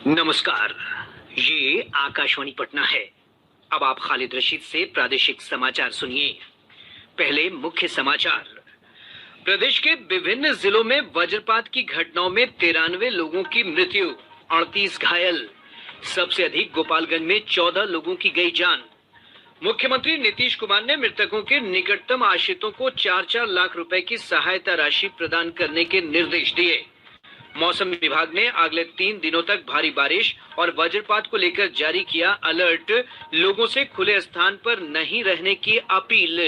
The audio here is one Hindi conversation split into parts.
नमस्कार। ये आकाशवाणी पटना है। अब आप खालिद रशीद से प्रादेशिक समाचार सुनिए। पहले मुख्य समाचार। प्रदेश के विभिन्न जिलों में वज्रपात की घटनाओं में 93 लोगों की मृत्यु, 38 घायल। सबसे अधिक गोपालगंज में 14 लोगों की गई जान। मुख्यमंत्री नीतीश कुमार ने मृतकों के निकटतम आश्रितों को 4-4 लाख रुपए की सहायता राशि प्रदान करने के निर्देश दिए। मौसम विभाग ने अगले 3 दिनों तक भारी बारिश और वज्रपात को लेकर जारी किया अलर्ट। लोगों से खुले स्थान पर नहीं रहने की अपील।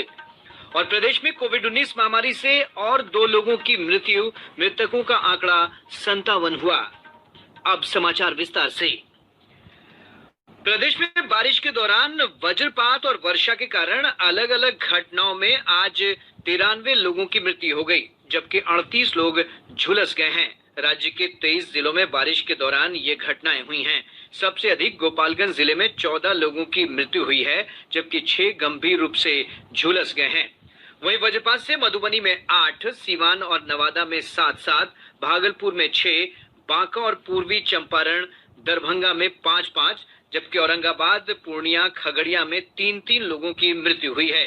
और प्रदेश में कोविड-19 महामारी से और 2 लोगों की मृत्यु, मृतकों का आंकड़ा 57 हुआ। अब समाचार विस्तार से। प्रदेश में बारिश के दौरान वज्रपात और वर्षा के कारण अलग अलग घटनाओं में आज 93 लोगों की मृत्यु हो गई, जबकि 38 लोग झुलस गए हैं। राज्य के 23 जिलों में बारिश के दौरान ये घटनाएं हुई हैं। सबसे अधिक गोपालगंज जिले में 14 लोगों की मृत्यु हुई है, जबकि 6 गंभीर रूप से झुलस गए हैं। वहीं वज्रपात से मधुबनी में 8, सीवान और नवादा में 7-7, भागलपुर में 6, बांका और पूर्वी चंपारण दरभंगा में 5-5, जबकि औरंगाबाद, पूर्णिया, खगड़िया में 3-3 लोगों की मृत्यु हुई है।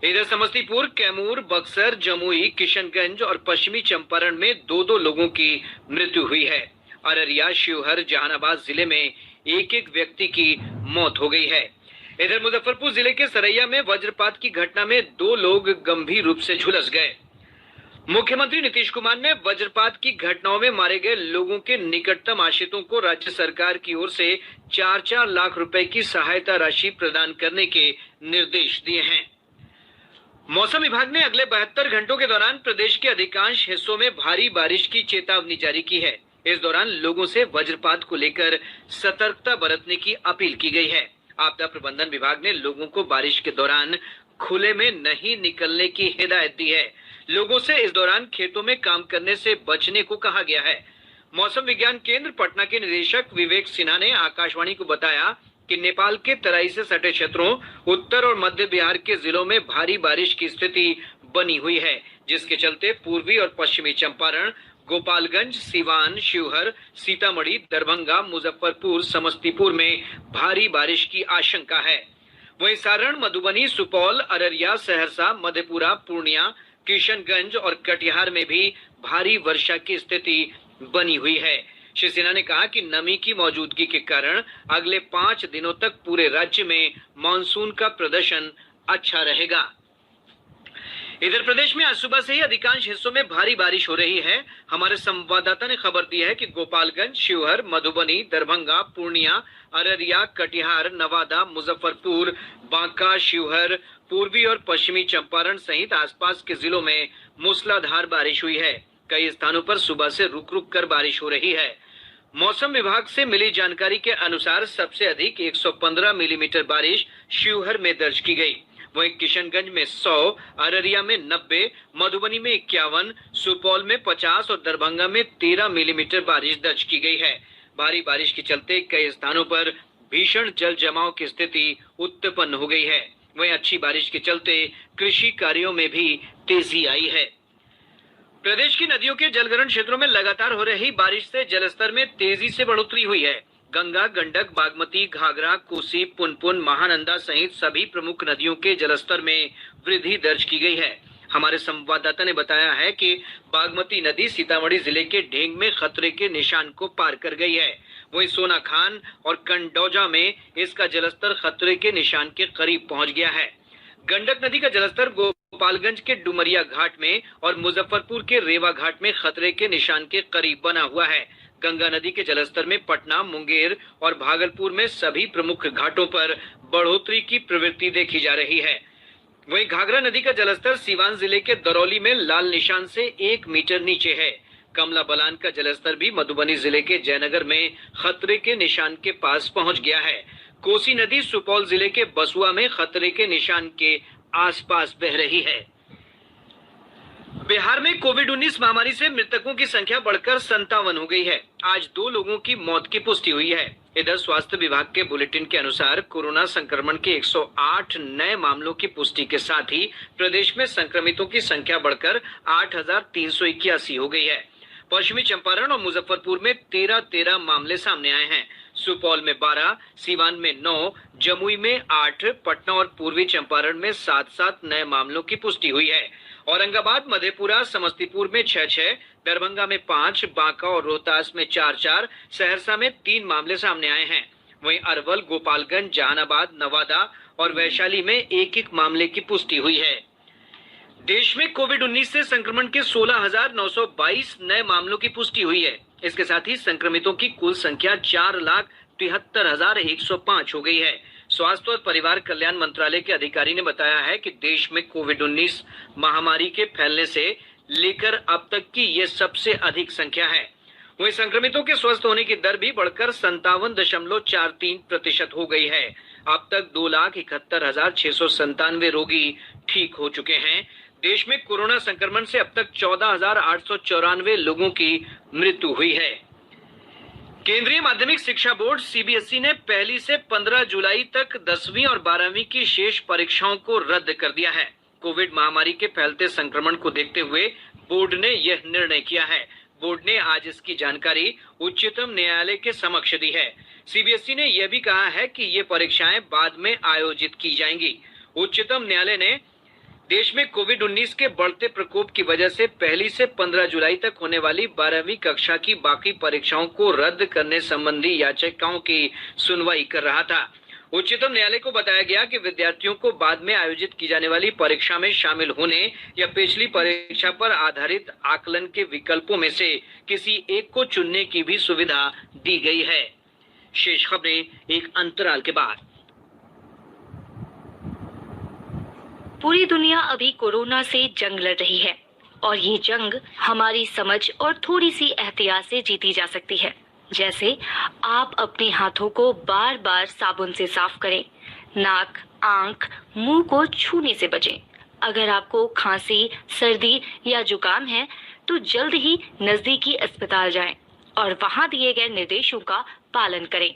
इधर समस्तीपुर, कैमूर, बक्सर, जमुई, किशनगंज और पश्चिमी चंपारण में 2-2 लोगों की मृत्यु हुई है। अररिया, शिवहर, जहानाबाद जिले में एक व्यक्ति की मौत हो गई है। इधर मुजफ्फरपुर जिले के सरैया में वज्रपात की घटना में 2 लोग गंभीर रूप से झुलस गए। मुख्यमंत्री नीतीश कुमार ने वज्रपात की घटनाओं में मारे गए लोगों के निकटतम आश्रितों को राज्य सरकार की ओर से 4-4 लाख रुपए की सहायता राशि प्रदान करने के निर्देश दिए हैं। मौसम विभाग ने अगले 72 घंटों के दौरान प्रदेश के अधिकांश हिस्सों में भारी बारिश की चेतावनी जारी की है। इस दौरान लोगों से वज्रपात को लेकर सतर्कता बरतने की अपील की गई है। आपदा प्रबंधन विभाग ने लोगों को बारिश के दौरान खुले में नहीं निकलने की हिदायत दी है। लोगों से इस दौरान खेतों में काम करने से बचने को कहा गया है। मौसम विज्ञान केंद्र पटना के निदेशक विवेक सिन्हा ने आकाशवाणी को बताया कि नेपाल के तराई से सटे क्षेत्रों, उत्तर और मध्य बिहार के जिलों में भारी बारिश की स्थिति बनी हुई है, जिसके चलते पूर्वी और पश्चिमी चंपारण, गोपालगंज, सीवान, शिवहर, सीतामढ़ी, दरभंगा, मुजफ्फरपुर, समस्तीपुर में भारी बारिश की आशंका है। वहीं सारण, मधुबनी, सुपौल, अररिया, सहरसा, मधेपुरा, पूर्णिया, किशनगंज और कटिहार में भी भारी वर्षा की स्थिति बनी हुई है। श्री सिन्हा ने कहा कि नमी की मौजूदगी के कारण अगले 5 दिनों तक पूरे राज्य में मानसून का प्रदर्शन अच्छा रहेगा। इधर प्रदेश में आज सुबह से ही अधिकांश हिस्सों में भारी बारिश हो रही है। हमारे संवाददाता ने खबर दी है कि गोपालगंज, शिवहर, मधुबनी, दरभंगा, पूर्णिया, अररिया, कटिहार, नवादा, मुजफ्फरपुर, बांका, शिवहर, पूर्वी और पश्चिमी चंपारण सहित आसपास के जिलों में मूसलाधार बारिश हुई है। कई स्थानों पर सुबह से रुक रुक कर बारिश हो रही है। मौसम विभाग से मिली जानकारी के अनुसार सबसे अधिक 115 मिलीमीटर बारिश शिवहर में दर्ज की गई। वहीं किशनगंज में 100, अररिया में 90, मधुबनी में 51, सुपौल में 50 और दरभंगा में 13 मिलीमीटर बारिश दर्ज की गई है। भारी बारिश के चलते कई स्थानों पर भीषण जल जमाव की स्थिति उत्पन्न हो गई है। वहीं अच्छी बारिश के चलते कृषि कार्यों में भी तेजी आई है। प्रदेश की नदियों के जलग्रहण क्षेत्रों में लगातार हो रही बारिश से जलस्तर में तेजी से बढ़ोतरी हुई है। गंगा, गंडक, बागमती, घाघरा, कोसी, पुनपुन, महानंदा सहित सभी प्रमुख नदियों के जलस्तर में वृद्धि दर्ज की गई है। हमारे संवाददाता ने बताया है कि बागमती नदी सीतामढ़ी जिले के ढेंग में खतरे के निशान को पार कर गई है। वहीं सोनाखान और कंडौजा में इसका जलस्तर खतरे के निशान के करीब पहुंच गया है। गंडक नदी का जलस्तर गोपालगंज के डुमरिया घाट में और मुजफ्फरपुर के रेवा घाट में खतरे के निशान के करीब बना हुआ है। गंगा नदी के जलस्तर में पटना, मुंगेर और भागलपुर में सभी प्रमुख घाटों पर बढ़ोतरी की प्रवृत्ति देखी जा रही है। वहीं घाघरा नदी का जलस्तर सीवान जिले के दरौली में लाल निशान से 1 मीटर नीचे है। कमला बलान का जलस्तर भी मधुबनी जिले के जयनगर में खतरे के निशान के पास पहुंच गया है। कोसी नदी सुपौल जिले के बसुआ में खतरे के निशान के आसपास बह रही है। बिहार में कोविड-19 महामारी से मृतकों की संख्या बढ़कर 57 हो गई है। आज 2 लोगों की मौत की पुष्टि हुई है। इधर स्वास्थ्य विभाग के बुलेटिन के अनुसार कोरोना संक्रमण के 108 नए मामलों की पुष्टि के साथ ही प्रदेश में संक्रमितों की संख्या बढ़कर 8,381 हो गई है। पश्चिमी चंपारण और मुजफ्फरपुर में 13 मामले सामने आए हैं। सुपौल में 12, सीवान में 9, जमुई में 8, पटना और पूर्वी चंपारण में 7 नए मामलों की पुष्टि हुई है। औरंगाबाद, मधेपुरा, समस्तीपुर में 6, दरभंगा में 5, बांका और रोहतास में 4, सहरसा में 3 मामले सामने आए हैं। वहीं अरवल, गोपालगंज, जहानाबाद, नवादा और वैशाली में 1 मामले की पुष्टि हुई है। देश में कोविड-19 से संक्रमण के 16,922 नए मामलों की पुष्टि हुई है। इसके साथ ही संक्रमितों की कुल संख्या 4,73,105 हो गई है। स्वास्थ्य और परिवार कल्याण मंत्रालय के अधिकारी ने बताया है कि देश में कोविड-19 महामारी के फैलने से लेकर अब तक की ये सबसे अधिक संख्या है। वहीं संक्रमितों के स्वस्थ होने की दर भी बढ़कर 57.43% हो गई है। अब तक 2,71,697 रोगी ठीक हो चुके हैं। देश में कोरोना संक्रमण से अब तक 14,894 लोगों की मृत्यु हुई है। केंद्रीय माध्यमिक शिक्षा बोर्ड सीबीएसई ने 1 से 15 जुलाई तक 10वीं और 12वीं की शेष परीक्षाओं को रद्द कर दिया है। कोविड महामारी के फैलते संक्रमण को देखते हुए बोर्ड ने यह निर्णय किया है। बोर्ड ने आज इसकी जानकारी उच्चतम न्यायालय के समक्ष दी है। सीबीएसई ने यह भी कहा है कि ये परीक्षाएं बाद में आयोजित की जाएंगी। उच्चतम न्यायालय ने देश में कोविड-19 के बढ़ते प्रकोप की वजह से 1 से 15 जुलाई तक होने वाली 12वीं कक्षा की बाकी परीक्षाओं को रद्द करने संबंधी याचिकाओं की सुनवाई कर रहा था। उच्चतम न्यायालय को बताया गया कि विद्यार्थियों को बाद में आयोजित की जाने वाली परीक्षा में शामिल होने या पिछली परीक्षा पर आधारित आकलन के विकल्पों में से किसी एक को चुनने की भी सुविधा दी गई है। शेष खबरें एक अंतराल के बाद। पूरी दुनिया अभी कोरोना से जंग लड़ रही है और ये जंग हमारी समझ और थोड़ी सी एहतियात से जीती जा सकती है। जैसे आप अपने हाथों को बार बार साबुन से साफ करें, नाक, आंख, मुंह को छूने से बचें। अगर आपको खांसी, सर्दी या जुकाम है तो जल्द ही नजदीकी अस्पताल जाएं और वहां दिए गए निर्देशों का पालन करें।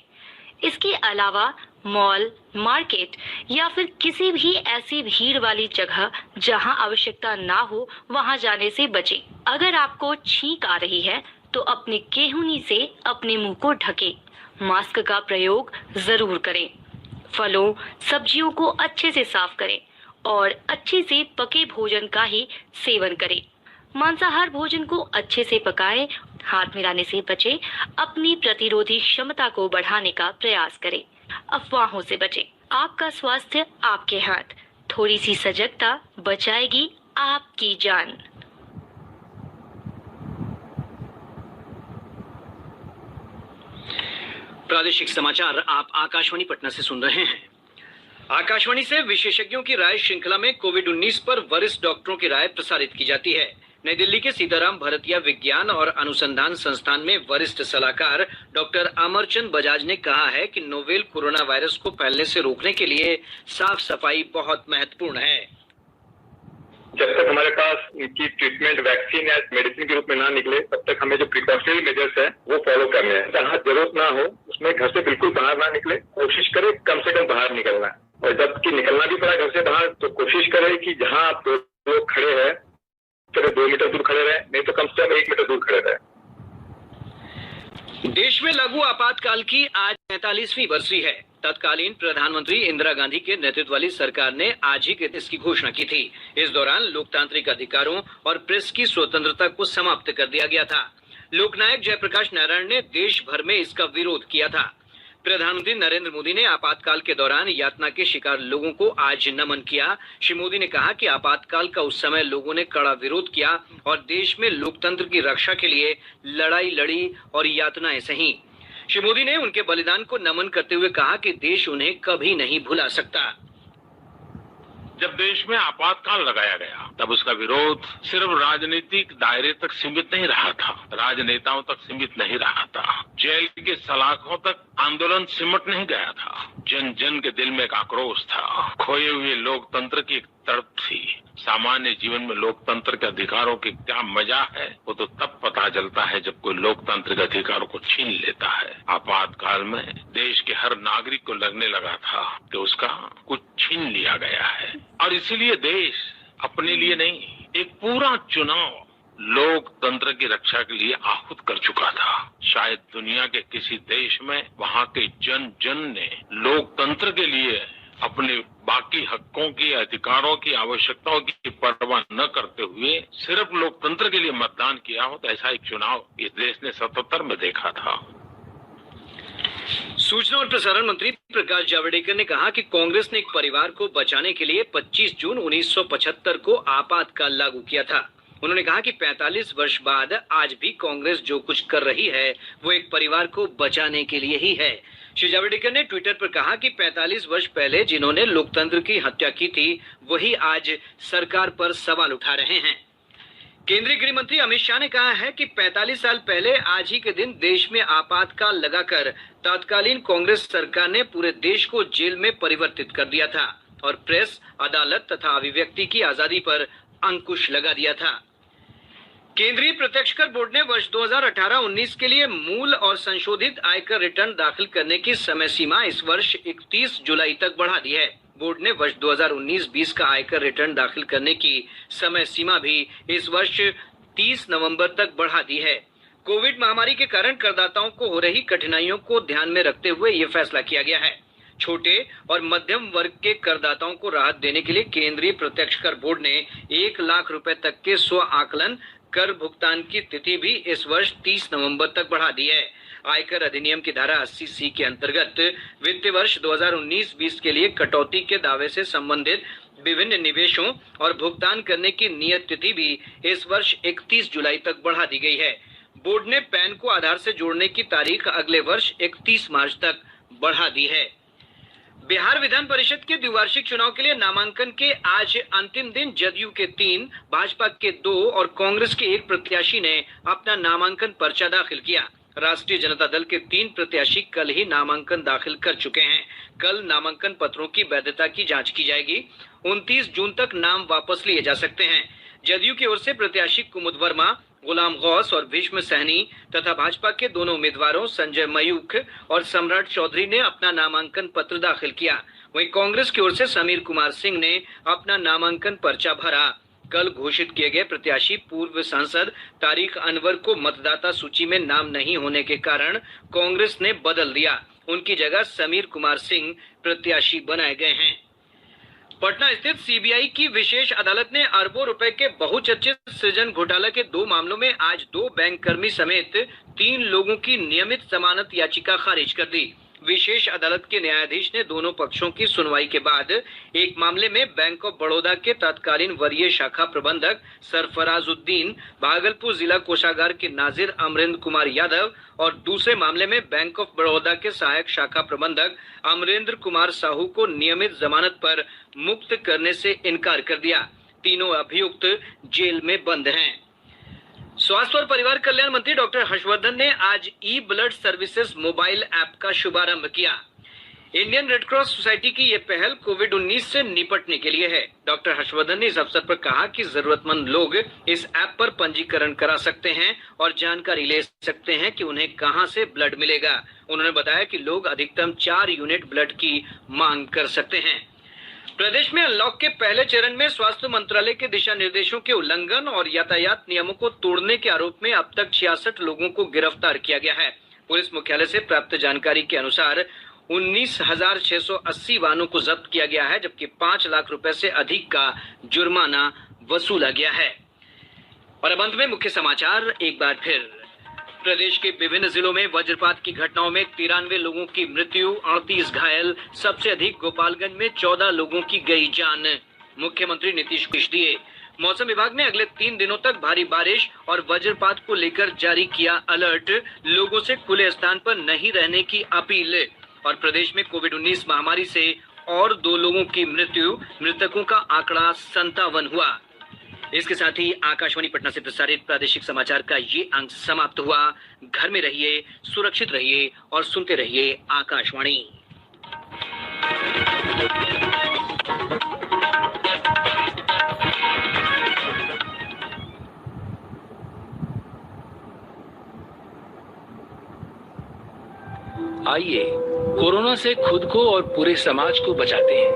इसके अलावा मॉल, मार्केट या फिर किसी भी ऐसी भीड़ वाली जगह जहां आवश्यकता ना हो वहां जाने से बचें। अगर आपको छींक आ रही है तो अपने केहूनी से अपने मुंह को ढकें। मास्क का प्रयोग जरूर करें। फलों, सब्जियों को अच्छे से साफ करें और अच्छे से पके भोजन का ही सेवन करें। मांसाहार भोजन को अच्छे से पकाएं, हाथ मिलाने से बचें। अपनी प्रतिरोधी क्षमता को बढ़ाने का प्रयास करें। अफवाहों से बचें। आपका स्वास्थ्य आपके हाथ। थोड़ी सी सजगता बचाएगी आपकी जान। प्रादेशिक समाचार आप आकाशवाणी पटना से सुन रहे हैं। आकाशवाणी से विशेषज्ञों की राय श्रृंखला में कोविड-19 पर वरिष्ठ डॉक्टरों की राय प्रसारित की जाती है। नई दिल्ली के सीताराम भरतिया विज्ञान और अनुसंधान संस्थान में वरिष्ठ सलाहकार डॉक्टर अमरचंद बजाज ने कहा है कि नोवेल कोरोना वायरस को फैलने से रोकने के लिए साफ सफाई बहुत महत्वपूर्ण है। जब तक हमारे पास इनकी ट्रीटमेंट वैक्सीन या मेडिसिन के रूप में ना निकले तब तक हमें जो प्रिकॉशनरी मेजर्स है वो फॉलो करने हैं। जहाँ जरूरत ना हो उसमें घर से बिल्कुल बाहर ना निकले, कोशिश करें कम से कम बाहर निकलना है। और जबकि निकलना भी पड़ा घर से बाहर तो कोशिश करें कि जहाँ आप दो लोग खड़े हैं चलो 2 मीटर दूर खड़े रहे, नहीं तो कम से कम 1 मीटर दूर खड़े रहे। देश में लागू आपातकाल की आज 45वीं बरसी है। तत्कालीन प्रधानमंत्री इंदिरा गांधी के नेतृत्व वाली सरकार ने आज ही इसकी घोषणा की थी। इस दौरान लोकतांत्रिक अधिकारों और प्रेस की स्वतंत्रता को समाप्त कर दिया गया था। लोकनायक जयप्रकाश नारायण ने देश भर में इसका विरोध किया था। प्रधानमंत्री नरेंद्र मोदी ने आपातकाल के दौरान यातना के शिकार लोगों को आज नमन किया। श्री मोदी ने कहा कि आपातकाल का उस समय लोगों ने कड़ा विरोध किया और देश में लोकतंत्र की रक्षा के लिए लड़ाई लड़ी और यातनाएं सही। श्री मोदी ने उनके बलिदान को नमन करते हुए कहा कि देश उन्हें कभी नहीं भुला सकता। जब देश में आपातकाल लगाया गया तब उसका विरोध सिर्फ राजनीतिक दायरे तक सीमित नहीं रहा था, राजनेताओं तक सीमित नहीं रहा था, जेल के सलाखों तक आंदोलन सिमट नहीं गया था। जन जन के दिल में एक आक्रोश था, खोए हुए लोकतंत्र की एक तड़प थी। सामान्य जीवन में लोकतंत्र के अधिकारों की क्या मजा है वो तो तब पता चलता है जब कोई लोकतांत्रिक अधिकारों को छीन लेता है। आपातकाल में देश के हर नागरिक को लगने लगा था कि उसका कुछ छीन लिया गया है और इसीलिए देश अपने लिए नहीं एक पूरा चुनाव लोकतंत्र की रक्षा के लिए आहूत कर चुका था। शायद दुनिया के किसी देश में वहाँ के जन जन ने लोकतंत्र के लिए अपने बाकी हकों की, अधिकारों की, आवश्यकताओं की परवाह न करते हुए सिर्फ लोकतंत्र के लिए मतदान किया हो, तो ऐसा एक चुनाव इस देश ने 77 में देखा था। सूचना और प्रसारण मंत्री प्रकाश जावड़ेकर ने कहा कि कांग्रेस ने एक परिवार को बचाने के लिए 25 जून 1975 को आपातकाल लागू किया था। उन्होंने कहा कि 45 वर्ष बाद आज भी कांग्रेस जो कुछ कर रही है वो एक परिवार को बचाने के लिए ही है। श्री जावड़ेकर ने ट्विटर पर कहा कि 45 वर्ष पहले जिन्होंने लोकतंत्र की हत्या की थी वही आज सरकार पर सवाल उठा रहे हैं। केंद्रीय गृह मंत्री अमित शाह ने कहा है कि 45 साल पहले आज ही के दिन देश में आपातकाल लगाकर तत्कालीन कांग्रेस सरकार ने पूरे देश को जेल में परिवर्तित कर दिया था और प्रेस, अदालत तथा अभिव्यक्ति की आजादी पर अंकुश लगा दिया था। केंद्रीय प्रत्यक्ष कर बोर्ड ने वर्ष 2018-19 के लिए मूल और संशोधित आयकर रिटर्न दाखिल करने की समय सीमा इस वर्ष 31 जुलाई तक बढ़ा दी है। बोर्ड ने वर्ष 2019-20 का आयकर रिटर्न दाखिल करने की समय सीमा भी इस वर्ष 30 नवंबर तक बढ़ा दी है। कोविड महामारी के कारण करदाताओं को हो रही कठिनाइयों को ध्यान में रखते हुए ये फैसला किया गया है। छोटे और मध्यम वर्ग के करदाताओं को राहत देने के लिए केंद्रीय प्रत्यक्ष कर बोर्ड ने 1 लाख रुपए तक के स्व आकलन कर भुगतान की तिथि भी इस वर्ष 30 नवंबर तक बढ़ा दी है। आयकर अधिनियम की धारा 80C के अंतर्गत वित्तीय वर्ष 2019-20 के लिए कटौती के दावे से संबंधित विभिन्न निवेशों और भुगतान करने की नियत तिथि भी इस वर्ष 31 जुलाई तक बढ़ा दी गई है। बोर्ड ने पैन को आधार से जोड़ने की तारीख अगले वर्ष 31 मार्च तक बढ़ा दी है। बिहार विधान परिषद के द्विवार्षिक चुनाव के लिए नामांकन के आज अंतिम दिन जदयू के 3, भाजपा के 2 और कांग्रेस के 1 प्रत्याशी ने अपना नामांकन पर्चा दाखिल किया। राष्ट्रीय जनता दल के 3 प्रत्याशी कल ही नामांकन दाखिल कर चुके हैं। कल नामांकन पत्रों की वैधता की जांच की जाएगी। 29 जून तक नाम वापस लिए जा सकते हैं। जदयू की ओर से प्रत्याशी कुमुद वर्मा, गुलाम गौस और भीष्म सहनी तथा भाजपा के दोनों उम्मीदवारों संजय मयूख और सम्राट चौधरी ने अपना नामांकन पत्र दाखिल किया। वहीं कांग्रेस की ओर से समीर कुमार सिंह ने अपना नामांकन पर्चा भरा। कल घोषित किए गए प्रत्याशी पूर्व सांसद तारिक अनवर को मतदाता सूची में नाम नहीं होने के कारण कांग्रेस ने बदल दिया। उनकी जगह समीर कुमार सिंह प्रत्याशी बनाए गए हैं। पटना स्थित सीबीआई की विशेष अदालत ने अरबों रुपए के बहुचर्चित सृजन घोटाला के 2 मामलों में आज 2 बैंककर्मी समेत 3 लोगों की नियमित जमानत याचिका खारिज कर दी। विशेष अदालत के न्यायाधीश ने दोनों पक्षों की सुनवाई के बाद एक मामले में बैंक ऑफ बड़ौदा के तत्कालीन वरीय शाखा प्रबंधक सरफराजुद्दीन, भागलपुर जिला कोषागार के नाजिर अमरेंद्र कुमार यादव और दूसरे मामले में बैंक ऑफ बड़ौदा के सहायक शाखा प्रबंधक अमरेंद्र कुमार साहू को नियमित जमानत पर मुक्त करने से इनकार कर दिया। तीनों अभियुक्त जेल में बंद हैं। स्वास्थ्य और परिवार कल्याण मंत्री डॉक्टर हर्षवर्धन ने आज ई ब्लड सर्विसेज मोबाइल ऐप का शुभारंभ किया। इंडियन रेड क्रॉस सोसाइटी की ये पहल कोविड-19 से निपटने के लिए है। डॉक्टर हर्षवर्धन ने इस अवसर पर कहा कि जरूरतमंद लोग इस ऐप पर पंजीकरण करा सकते हैं और जानकारी ले सकते हैं कि उन्हें कहां से ब्लड मिलेगा। उन्होंने बताया कि लोग अधिकतम 4 यूनिट ब्लड की मांग कर सकते हैं। प्रदेश में अनलॉक के पहले चरण में स्वास्थ्य मंत्रालय के दिशा निर्देशों के उल्लंघन और यातायात नियमों को तोड़ने के आरोप में अब तक 66 लोगों को गिरफ्तार किया गया है। पुलिस मुख्यालय से प्राप्त जानकारी के अनुसार 19,680 वाहनों को जब्त किया गया है, जबकि 5 लाख रुपए से अधिक का जुर्माना वसूला गया है। और अब अंत में मुख्य समाचार एक बार फिर। प्रदेश के विभिन्न जिलों में वज्रपात की घटनाओं में 93 लोगों की मृत्यु, 38 घायल। सबसे अधिक गोपालगंज में 14 लोगों की गई जान। मुख्यमंत्री नीतीश कुमार दिए। मौसम विभाग ने अगले 3 दिनों तक भारी बारिश और वज्रपात को लेकर जारी किया अलर्ट। लोगों से खुले स्थान पर नहीं रहने की अपील। और प्रदेश में कोविड-19 महामारी से और 2 लोगों की मृत्यु, मृतकों का आंकड़ा 57 हुआ। इसके साथ ही आकाशवाणी पटना से प्रसारित प्रादेशिक समाचार का ये अंक समाप्त हुआ। घर में रहिए, सुरक्षित रहिए और सुनते रहिए आकाशवाणी। आइए कोरोना से खुद को और पूरे समाज को बचाते हैं।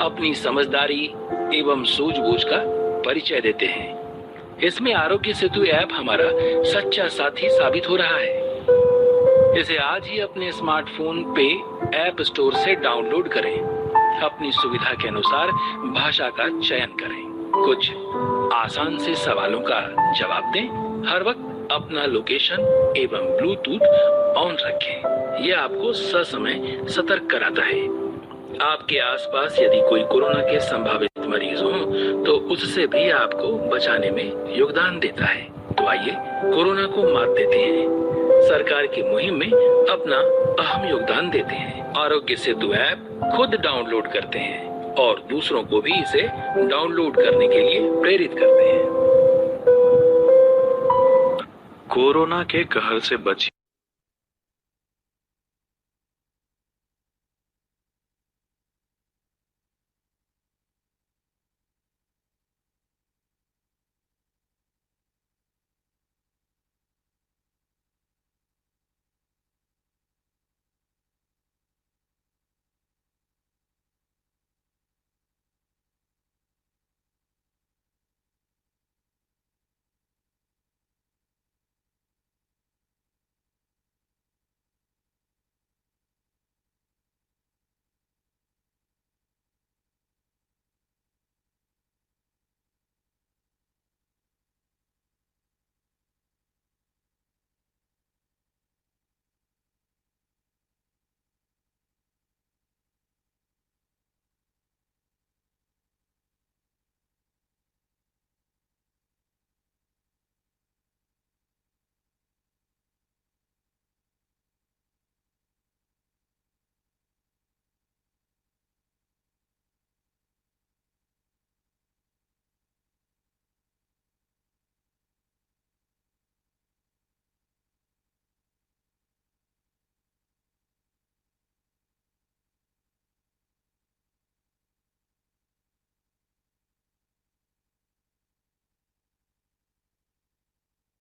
अपनी समझदारी एवं सूझबूझ का परिचय देते हैं। इसमें आरोग्य सेतु ऐप हमारा सच्चा साथी साबित हो रहा है। इसे आज ही अपने स्मार्टफोन पे ऐप स्टोर से डाउनलोड करें। अपनी सुविधा के अनुसार भाषा का चयन करें। कुछ आसान से सवालों का जवाब दें। हर वक्त अपना लोकेशन एवं ब्लूटूथ ऑन रखें। यह आपको ससमय सतर्क कराता है। आपके आसपास यदि कोई कोरोना के संभावित मरीज हो तो उससे भी आपको बचाने में योगदान देता है। तो आइए कोरोना को मात देते हैं। सरकार की मुहिम में अपना अहम योगदान देते हैं। आरोग्य सेतु ऐप खुद डाउनलोड करते हैं और दूसरों को भी इसे डाउनलोड करने के लिए प्रेरित करते हैं। कोरोना के कहर से बचिए।